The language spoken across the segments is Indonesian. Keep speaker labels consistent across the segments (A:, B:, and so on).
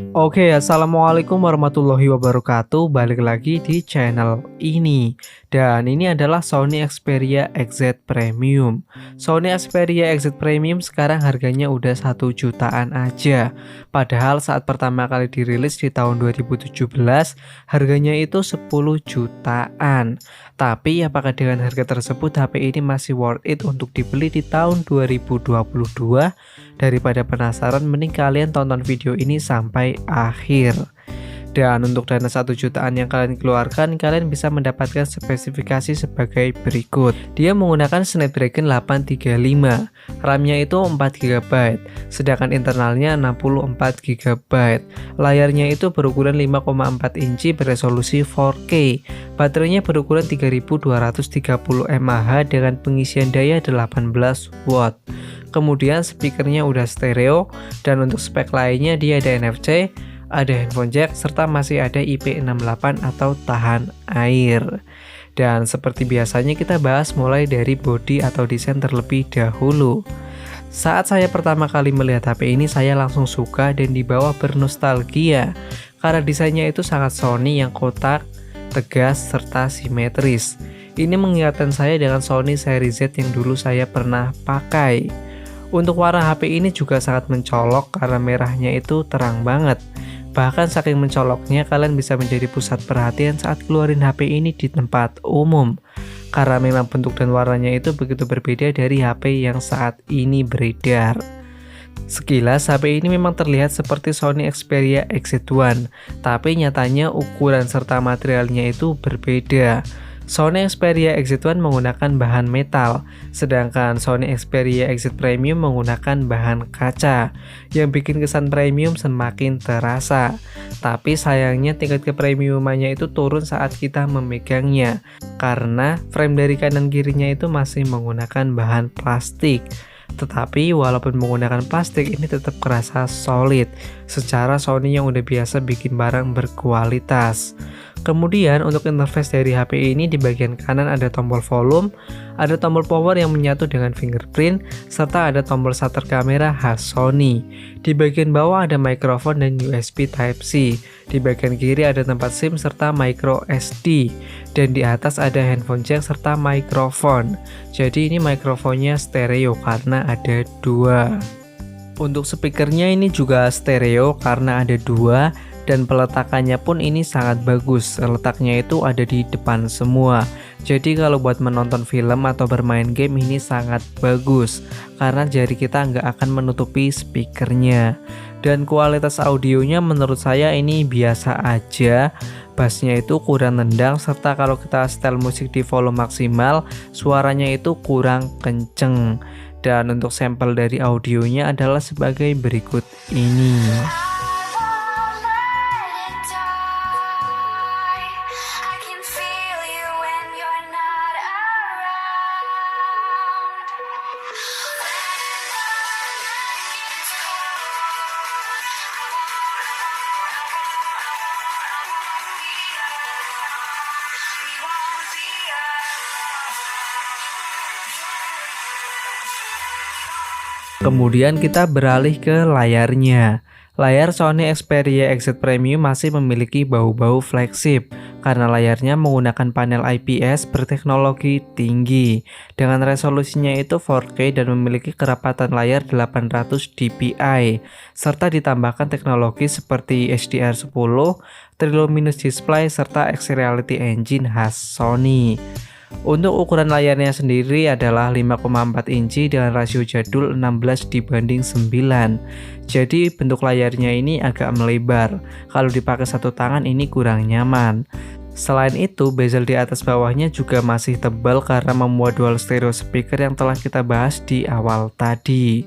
A: Oke, assalamualaikum warahmatullahi wabarakatuh. Balik lagi di channel ini, dan ini adalah Sony Xperia XZ Premium. Sony Xperia XZ Premium sekarang harganya udah 1 jutaan aja. Padahal saat pertama kali dirilis di tahun 2017, harganya itu 10 jutaan. Tapi apakah dengan harga tersebut HP ini masih worth it untuk dibeli di tahun 2022? Daripada penasaran, mending kalian tonton video ini sampai akhir. Dan untuk dana 1 jutaan yang kalian keluarkan, kalian bisa mendapatkan spesifikasi sebagai berikut. Dia menggunakan Snapdragon 835, RAM-nya itu 4 GB, sedangkan internalnya 64 GB. Layarnya itu berukuran 5,4 inci beresolusi 4K. Baterainya berukuran 3230 mAh dengan pengisian daya 18 watt. Kemudian speakernya udah stereo, dan untuk spek lainnya dia ada NFC, ada handphone jack, serta masih ada IP68 atau tahan air. Dan seperti biasanya kita bahas mulai dari bodi atau desain terlebih dahulu. Saat saya pertama kali melihat HP ini, saya langsung suka dan dibawa bernostalgia karena desainnya itu sangat Sony yang kotak, tegas, serta simetris. Ini mengingatkan saya dengan Sony seri Z yang dulu saya pernah pakai. Untuk warna HP ini juga sangat mencolok karena merahnya itu terang banget. Bahkan saking mencoloknya, kalian bisa menjadi pusat perhatian saat keluarin HP ini di tempat umum. Karena memang bentuk dan warnanya itu begitu berbeda dari HP yang saat ini beredar. Sekilas HP ini memang terlihat seperti Sony Xperia XZ1, tapi nyatanya ukuran serta materialnya itu berbeda. Sony Xperia XZ1 menggunakan bahan metal, sedangkan Sony Xperia XZ Premium menggunakan bahan kaca, yang bikin kesan premium semakin terasa. Tapi sayangnya tingkat kepremiumannya itu turun saat kita memegangnya, karena frame dari kanan kirinya itu masih menggunakan bahan plastik. Tetapi walaupun menggunakan plastik, ini tetap kerasa solid secara Sony yang udah biasa bikin barang berkualitas. Kemudian untuk interface dari HP ini, di bagian kanan ada tombol volume, ada tombol power yang menyatu dengan fingerprint, serta ada tombol shutter kamera khas Sony. Di bagian bawah ada mikrofon dan USB Type-C. Di bagian kiri ada tempat SIM serta micro SD. Dan di atas ada handphone jack serta mikrofon. Jadi ini mikrofonnya stereo karena ada dua. Untuk speakernya ini juga stereo karena ada dua. Dan peletakannya pun ini sangat bagus, letaknya itu ada di depan semua. Jadi kalau buat menonton film atau bermain game ini sangat bagus, karena jari kita nggak akan menutupi speakernya. Dan kualitas audionya menurut saya ini biasa aja, bassnya itu kurang nendang, serta kalau kita setel musik di volume maksimal, suaranya itu kurang kenceng. Dan untuk sampel dari audionya adalah sebagai berikut ini. Kemudian kita beralih ke layarnya. Layar Sony Xperia XZ Premium masih memiliki bau-bau flagship karena layarnya menggunakan panel IPS berteknologi tinggi dengan resolusinya itu 4K dan memiliki kerapatan layar 800 dpi serta ditambahkan teknologi seperti HDR10, Triluminous Display serta X-Reality Engine khas Sony. Untuk ukuran layarnya sendiri adalah 5,4 inci dengan rasio jadul 16:9. Jadi bentuk layarnya ini agak melebar. Kalau dipakai satu tangan ini kurang nyaman. Selain itu, bezel di atas bawahnya juga masih tebal karena memuat dual stereo speaker yang telah kita bahas di awal tadi.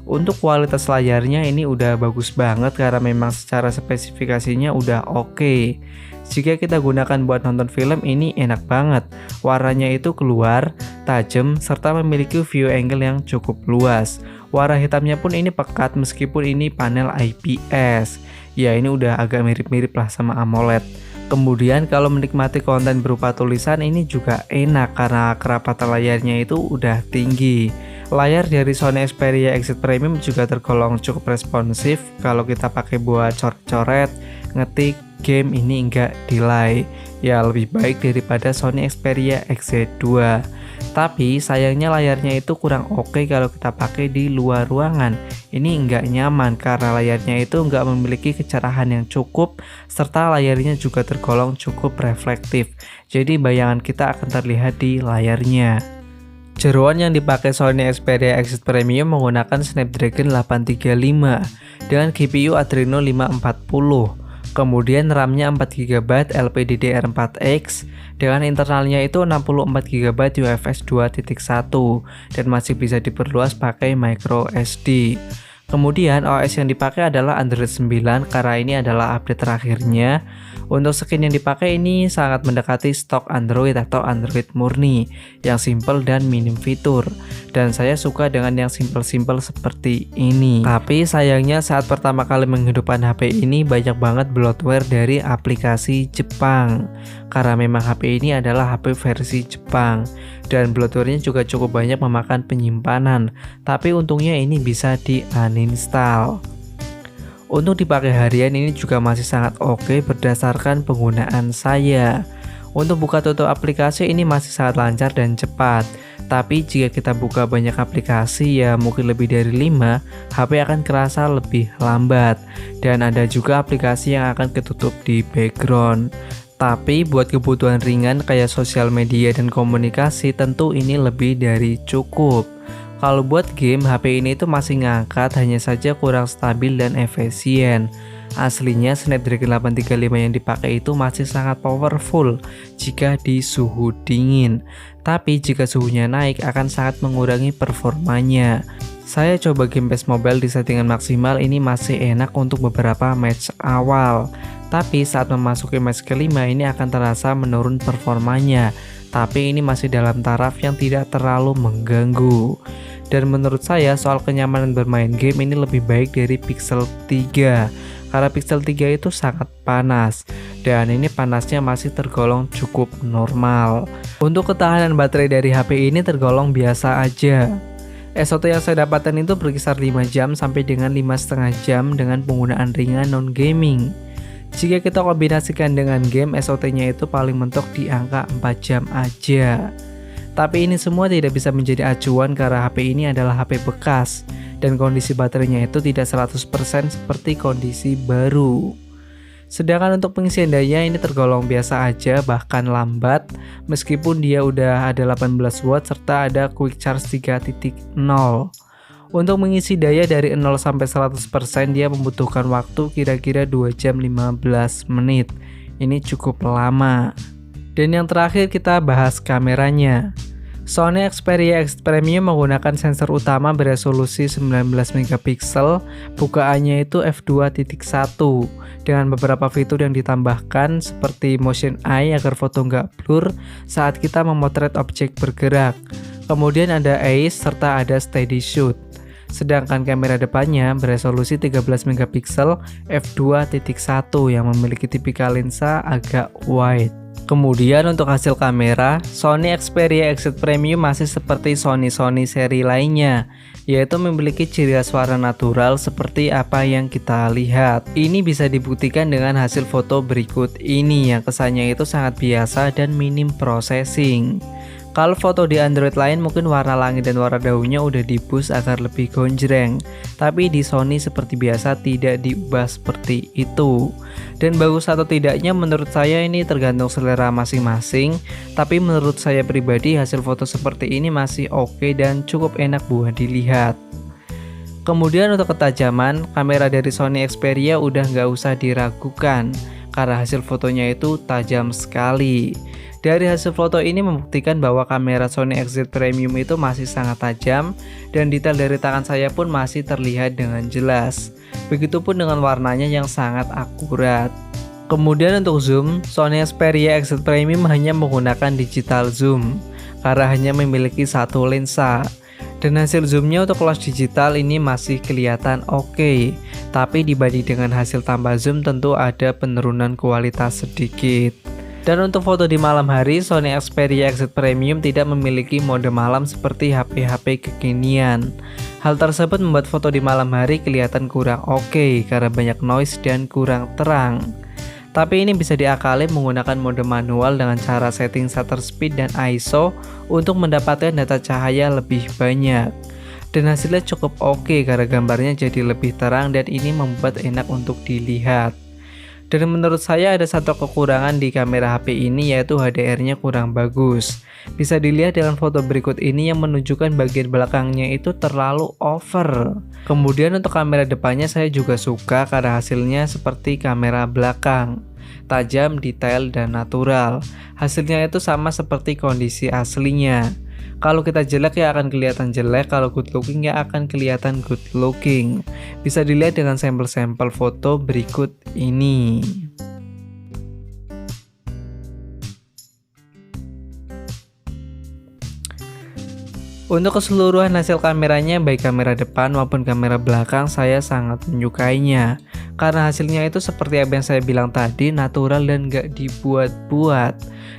A: Untuk kualitas layarnya ini udah bagus banget karena memang secara spesifikasinya udah oke. Jika kita gunakan buat nonton film ini enak banget. Warnanya itu keluar, tajam, serta memiliki view angle yang cukup luas. Warna hitamnya pun ini pekat meskipun ini panel IPS. Ya ini udah agak mirip-mirip lah sama AMOLED. Kemudian kalau menikmati konten berupa tulisan ini juga enak karena kerapatan layarnya itu udah tinggi. Layar dari Sony Xperia XZ Premium juga tergolong cukup responsif. Kalau kita pakai buat coret-coret, ngetik, game ini enggak delay. Ya lebih baik daripada Sony Xperia XZ2. Tapi sayangnya layarnya itu kurang oke kalau kita pakai di luar ruangan. Ini enggak nyaman karena layarnya itu enggak memiliki kecerahan yang cukup, serta layarnya juga tergolong cukup reflektif. Jadi bayangan kita akan terlihat di layarnya. Jeroan yang dipakai Sony Xperia XZ Premium menggunakan Snapdragon 835 dengan GPU Adreno 540. Kemudian RAM-nya 4GB LPDDR4X dengan internalnya itu 64GB UFS 2.1 dan masih bisa diperluas pakai micro SD. Kemudian OS yang dipakai adalah Android 9 karena ini adalah update terakhirnya. Untuk skin yang dipakai ini sangat mendekati stok Android atau Android murni yang simple dan minim fitur. Dan saya suka dengan yang simple-simple seperti ini. Tapi sayangnya saat pertama kali menghidupkan HP ini banyak banget bloatware dari aplikasi Jepang. Karena memang HP ini adalah HP versi Jepang. Dan bloatware-nya juga cukup banyak memakan penyimpanan. Tapi untungnya ini bisa di-uninstall. Untuk dipakai harian ini juga masih sangat oke berdasarkan penggunaan saya. Untuk buka tutup aplikasi ini masih sangat lancar dan cepat. Tapi jika kita buka banyak aplikasi ya mungkin lebih dari 5, HP akan kerasa lebih lambat. Dan ada juga aplikasi yang akan ketutup di background. Tapi buat kebutuhan ringan kayak sosial media dan komunikasi tentu ini lebih dari cukup. Kalau buat game, HP ini itu masih ngangkat, hanya saja kurang stabil dan efisien. Aslinya Snapdragon 835 yang dipakai itu masih sangat powerful jika di suhu dingin. Tapi jika suhunya naik akan sangat mengurangi performanya. Saya coba game PES Mobile di settingan maksimal, ini masih enak untuk beberapa match awal. Tapi saat memasuki match kelima ini akan terasa menurun performanya. Tapi ini masih dalam taraf yang tidak terlalu mengganggu. Dan menurut saya soal kenyamanan bermain game ini lebih baik dari Pixel 3. Karena Pixel 3 itu sangat panas. Dan ini panasnya masih tergolong cukup normal. Untuk ketahanan baterai dari HP ini tergolong biasa aja. SOT yang saya dapatkan itu berkisar 5 jam sampai dengan 5,5 jam dengan penggunaan ringan non-gaming. Jika kita kombinasikan dengan game, SOT-nya itu paling mentok di angka 4 jam aja. Tapi ini semua tidak bisa menjadi acuan karena HP ini adalah HP bekas dan kondisi baterainya itu tidak 100% seperti kondisi baru. Sedangkan untuk pengisian daya ini tergolong biasa aja, bahkan lambat meskipun dia udah ada 18 watt serta ada quick charge 3.0. Untuk mengisi daya dari 0 sampai 100% dia membutuhkan waktu kira-kira 2 jam 15 menit. Ini cukup lama. Dan yang terakhir kita bahas kameranya. Sony Xperia XZ Premium menggunakan sensor utama beresolusi 19 megapiksel, bukaannya itu f2.1 dengan beberapa fitur yang ditambahkan seperti motion eye agar foto nggak blur saat kita memotret objek bergerak. Kemudian ada ACE serta ada steady shoot. Sedangkan kamera depannya beresolusi 13 megapiksel f2.1 yang memiliki tipikal lensa agak wide. Kemudian untuk hasil kamera, Sony Xperia XZ Premium masih seperti Sony seri lainnya, yaitu memiliki ciri khas warna natural seperti apa yang kita lihat. Ini bisa dibuktikan dengan hasil foto berikut ini yang kesannya itu sangat biasa dan minim processing. Kalau foto di Android lain mungkin warna langit dan warna daunnya udah di-boost agar lebih gonjreng. Tapi di Sony seperti biasa tidak diubah seperti itu. Dan bagus atau tidaknya menurut saya ini tergantung selera masing-masing. Tapi menurut saya pribadi hasil foto seperti ini masih oke dan cukup enak buat dilihat. Kemudian untuk ketajaman, kamera dari Sony Xperia udah nggak usah diragukan. Karena hasil fotonya itu tajam sekali. Dari hasil foto ini membuktikan bahwa kamera Sony XZ Premium itu masih sangat tajam dan detail dari tangan saya pun masih terlihat dengan jelas. Begitupun dengan warnanya yang sangat akurat. Kemudian untuk zoom, Sony Xperia XZ Premium hanya menggunakan digital zoom karena hanya memiliki satu lensa. Dan hasil zoomnya untuk close digital ini masih kelihatan oke. Tapi dibanding dengan hasil tambah zoom tentu ada penurunan kualitas sedikit. Dan untuk foto di malam hari, Sony Xperia XZ Premium tidak memiliki mode malam seperti HP-HP kekinian. Hal tersebut membuat foto di malam hari kelihatan kurang oke karena banyak noise dan kurang terang. Tapi ini bisa diakali menggunakan mode manual dengan cara setting shutter speed dan ISO untuk mendapatkan data cahaya lebih banyak. Dan hasilnya cukup oke karena gambarnya jadi lebih terang dan ini membuat enak untuk dilihat. Dan menurut saya ada satu kekurangan di kamera HP ini, yaitu HDR-nya kurang bagus. Bisa dilihat dengan foto berikut ini yang menunjukkan bagian belakangnya itu terlalu over. Kemudian untuk kamera depannya saya juga suka karena hasilnya seperti kamera belakang, tajam, detail, dan natural. Hasilnya itu sama seperti kondisi aslinya. Kalau kita jelek ya akan kelihatan jelek, kalau good looking ya akan kelihatan good looking. Bisa dilihat dengan sampel-sampel foto berikut ini. Untuk keseluruhan hasil kameranya, baik kamera depan maupun kamera belakang, saya sangat menyukainya. Karena hasilnya itu seperti apa yang saya bilang tadi, natural dan gak dibuat-buat.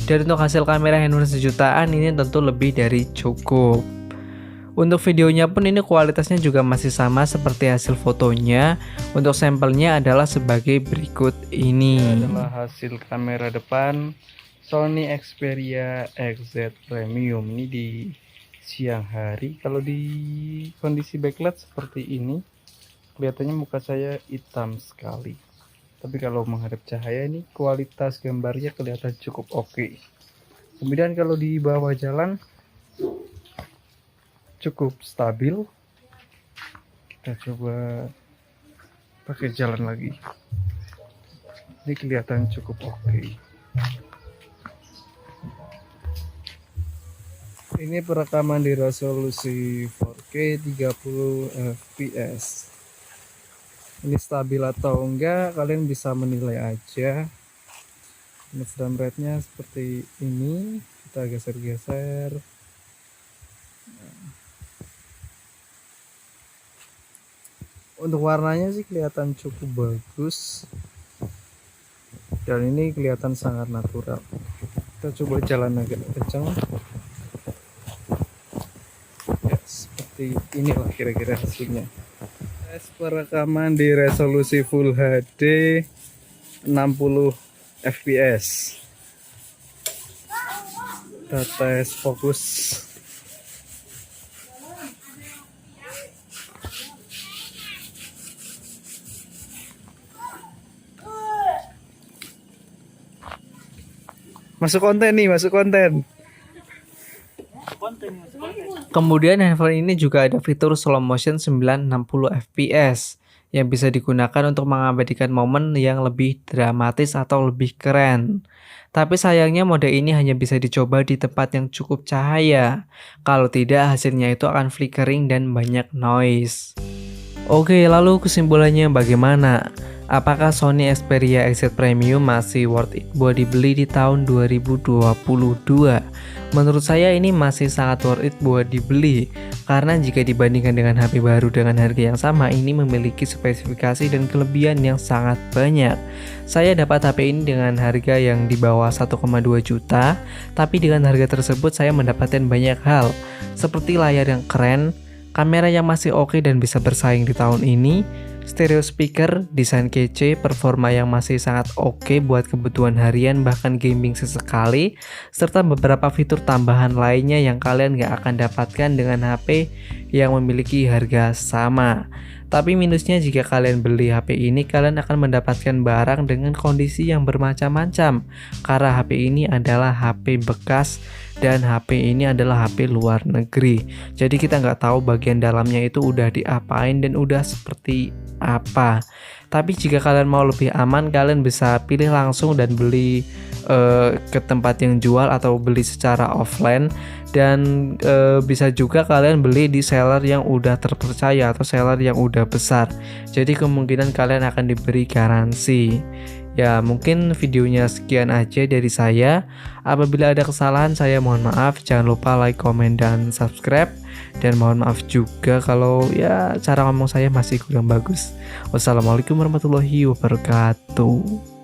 A: Dan untuk hasil kamera handphone sejutaan ini tentu lebih dari cukup. Untuk videonya pun ini kualitasnya juga masih sama seperti hasil fotonya. Untuk sampelnya adalah sebagai berikut ini. Ini adalah hasil kamera depan Sony Xperia XZ Premium. Ini di siang hari. Kalau di kondisi backlight seperti ini, kelihatannya muka saya hitam sekali. Tapi kalau menghadap cahaya ini kualitas gambarnya kelihatan cukup oke. Kemudian kalau di bawah jalan cukup stabil. Kita coba pakai jalan lagi. Ini kelihatan cukup oke. Ini perekaman di resolusi 4K 30 fps. Ini stabil atau enggak, kalian bisa menilai aja. Ini frame rate-nya seperti ini. Kita geser-geser. Untuk warnanya sih kelihatan cukup bagus. Dan ini kelihatan sangat natural. Kita coba jalan agak kencang. Seperti inilah kira-kira hasilnya. Tes perekaman di resolusi Full HD 60 fps. Kita tes fokus. Masuk konten nih, masuk konten. Kemudian handphone ini juga ada fitur slow motion 960 fps yang bisa digunakan untuk mengabadikan momen yang lebih dramatis atau lebih keren. Tapi sayangnya mode ini hanya bisa dicoba di tempat yang cukup cahaya. Kalau tidak, hasilnya itu akan flickering dan banyak noise. Oke, lalu kesimpulannya bagaimana? Apakah Sony Xperia XZ Premium masih worth it buat dibeli di tahun 2022? Menurut saya ini masih sangat worth it buat dibeli, karena jika dibandingkan dengan HP baru dengan harga yang sama, ini memiliki spesifikasi dan kelebihan yang sangat banyak. Saya dapat HP ini dengan harga yang di bawah 1,2 juta, tapi dengan harga tersebut saya mendapatkan banyak hal, seperti layar yang keren, kamera yang masih oke dan bisa bersaing di tahun ini, stereo speaker, desain kece, performa yang masih sangat oke buat kebutuhan harian bahkan gaming sesekali, serta beberapa fitur tambahan lainnya yang kalian gak akan dapatkan dengan HP yang memiliki harga sama. Tapi minusnya jika kalian beli HP ini, kalian akan mendapatkan barang dengan kondisi yang bermacam-macam, karena HP ini adalah HP bekas dan HP ini adalah HP luar negeri. Jadi kita nggak tahu bagian dalamnya itu udah diapain dan udah seperti apa. Tapi jika kalian mau lebih aman, kalian bisa pilih langsung dan beli ke tempat yang jual atau beli secara offline. Dan bisa juga kalian beli di seller yang udah terpercaya atau seller yang udah besar. Jadi kemungkinan kalian akan diberi garansi. Ya, mungkin videonya sekian aja dari saya. Apabila ada kesalahan, saya mohon maaf. Jangan lupa like, komen, dan subscribe. Dan mohon maaf juga kalau ya cara ngomong saya masih kurang bagus. Wassalamualaikum warahmatullahi wabarakatuh.